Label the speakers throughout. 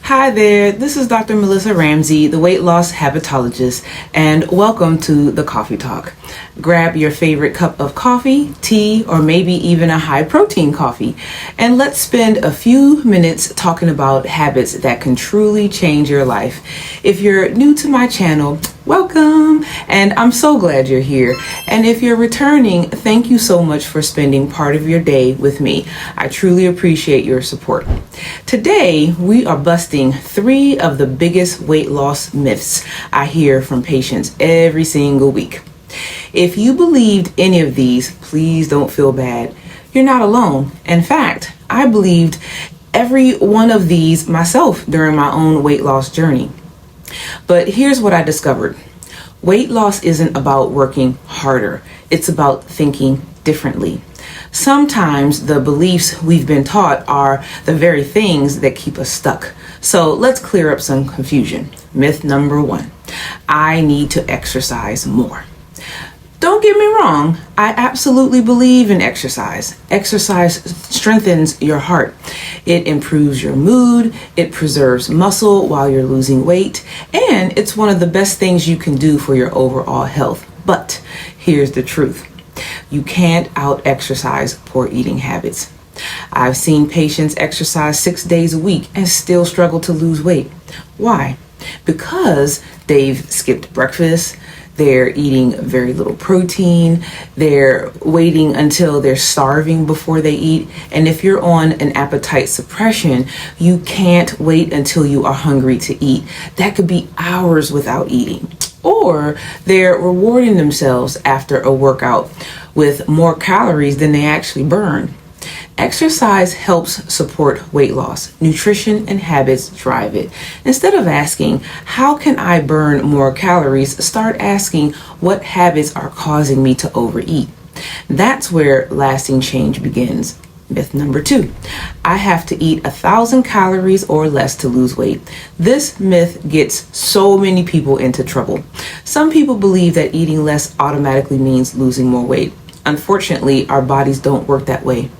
Speaker 1: Hi there, this is Dr. Melissa Ramsey, the weight loss habitologist, and welcome to the Coffee Talk. Grab your favorite cup of coffee, tea, or maybe even a high protein coffee, and let's spend a few minutes talking about habits that can truly change your life. If you're new to my channel, welcome, and I'm so glad you're here. And if you're returning, thank you so much for spending part of your day with me. I truly appreciate your support. Today, we are busting 3 of the biggest weight loss myths I hear from patients every single week. If you believed any of these, please don't feel bad. You're not alone. In fact, I believed every one of these myself during my own weight loss journey. But here's what I discovered. Weight loss isn't about working harder. It's about thinking differently. Sometimes the beliefs we've been taught are the very things that keep us stuck. So let's clear up some confusion. Myth number 1, I need to exercise more. Don't get me wrong, I absolutely believe in exercise. Exercise strengthens your heart. It improves your mood, it preserves muscle while you're losing weight, and it's one of the best things you can do for your overall health. But here's the truth. You can't out-exercise poor eating habits. I've seen patients exercise 6 days a week and still struggle to lose weight. Why? Because they've skipped breakfast, they're eating very little protein, they're waiting until they're starving before they eat, and if you're on an appetite suppression, you can't wait until you are hungry to eat. That could be hours without eating. Or they're rewarding themselves after a workout with more calories than they actually burn. Exercise helps support weight loss. Nutrition and habits drive it. Instead of asking, how can I burn more calories? Start asking, what habits are causing me to overeat? That's where lasting change begins. Myth number 2, I have to eat 1,000 calories or less to lose weight. This myth gets so many people into trouble. Some people believe that eating less automatically means losing more weight. Unfortunately, our bodies don't work that way.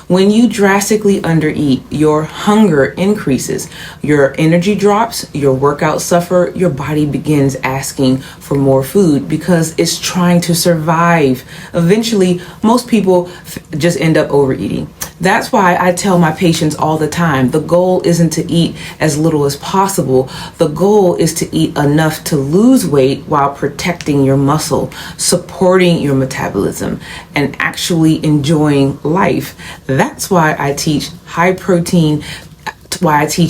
Speaker 1: When you drastically undereat, your hunger increases, your energy drops, your workouts suffer, your body begins asking for more food because it's trying to survive. Eventually, most people just end up overeating. That's why I tell my patients all the time, the goal isn't to eat as little as possible. The goal is to eat enough to lose weight while protecting your muscle, supporting your metabolism, and actually enjoying life. That's why I teach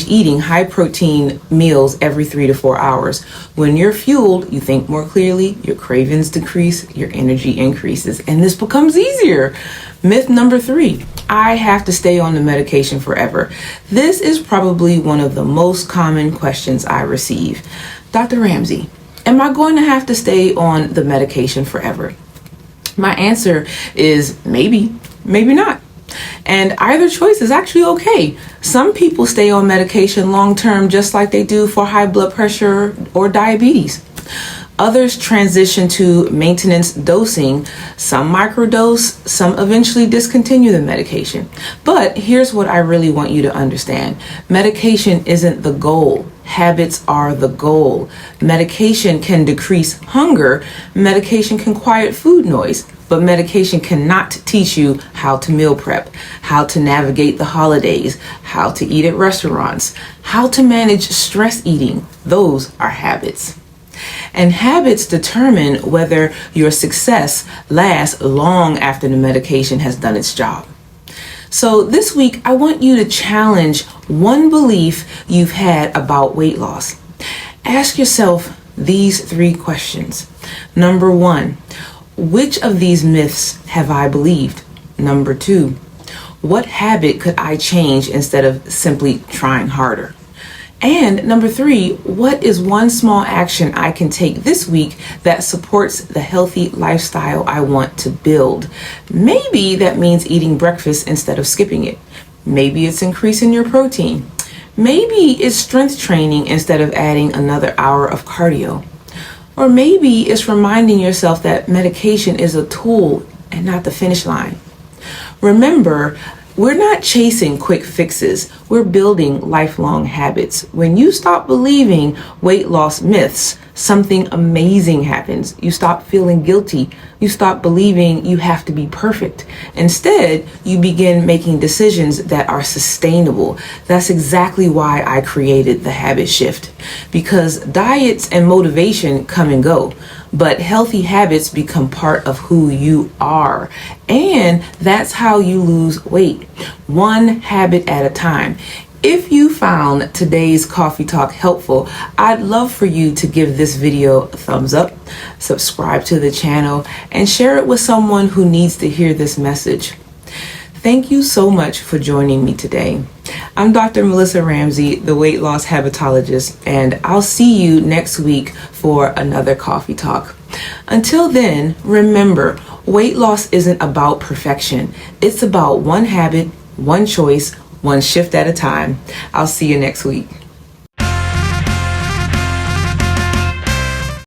Speaker 1: eating high protein meals every 3 to 4 hours. When you're fueled, you think more clearly, your cravings decrease, your energy increases, and this becomes easier. Myth number 3, I have to stay on the medication forever. This is probably one of the most common questions I receive. Dr. Ramsey, am I going to have to stay on the medication forever? My answer is maybe, maybe not. And either choice is actually okay. Some people stay on medication long term just like they do for high blood pressure or diabetes. Others transition to maintenance dosing. Some microdose, some eventually discontinue the medication. But here's what I really want you to understand. Medication isn't the goal. Habits are the goal. Medication can decrease hunger. Medication can quiet food noise. But medication cannot teach you how to meal prep, how to navigate the holidays, how to eat at restaurants, how to manage stress eating. Those are habits. And habits determine whether your success lasts long after the medication has done its job. So this week, I want you to challenge one belief you've had about weight loss. Ask yourself these 3 questions. Number 1, which of these myths have I believed? Number 2, what habit could I change instead of simply trying harder? And number 3, what is one small action I can take this week that supports the healthy lifestyle I want to build? Maybe that means eating breakfast instead of skipping it. Maybe it's increasing your protein. Maybe it's strength training instead of adding another hour of cardio. Or maybe it's reminding yourself that medication is a tool and not the finish line. Remember, We're not chasing quick fixes. We're building lifelong habits. When you stop believing weight loss myths, something amazing happens. You stop feeling guilty. You stop believing you have to be perfect. Instead, you begin making decisions that are sustainable. That's exactly why I created the habit shift. Because diets and motivation come and go, but healthy habits become part of who you are. And that's how you lose weight, one habit at a time. If you found today's coffee talk helpful, I'd love for you to give this video a thumbs up, subscribe to the channel, and share it with someone who needs to hear this message. Thank you so much for joining me today. I'm Dr. Melissa Ramsey, the weight loss habitologist, and I'll see you next week for another coffee talk. Until then, remember, weight loss isn't about perfection. It's about one habit, one choice, one shift at a time. I'll see you next week.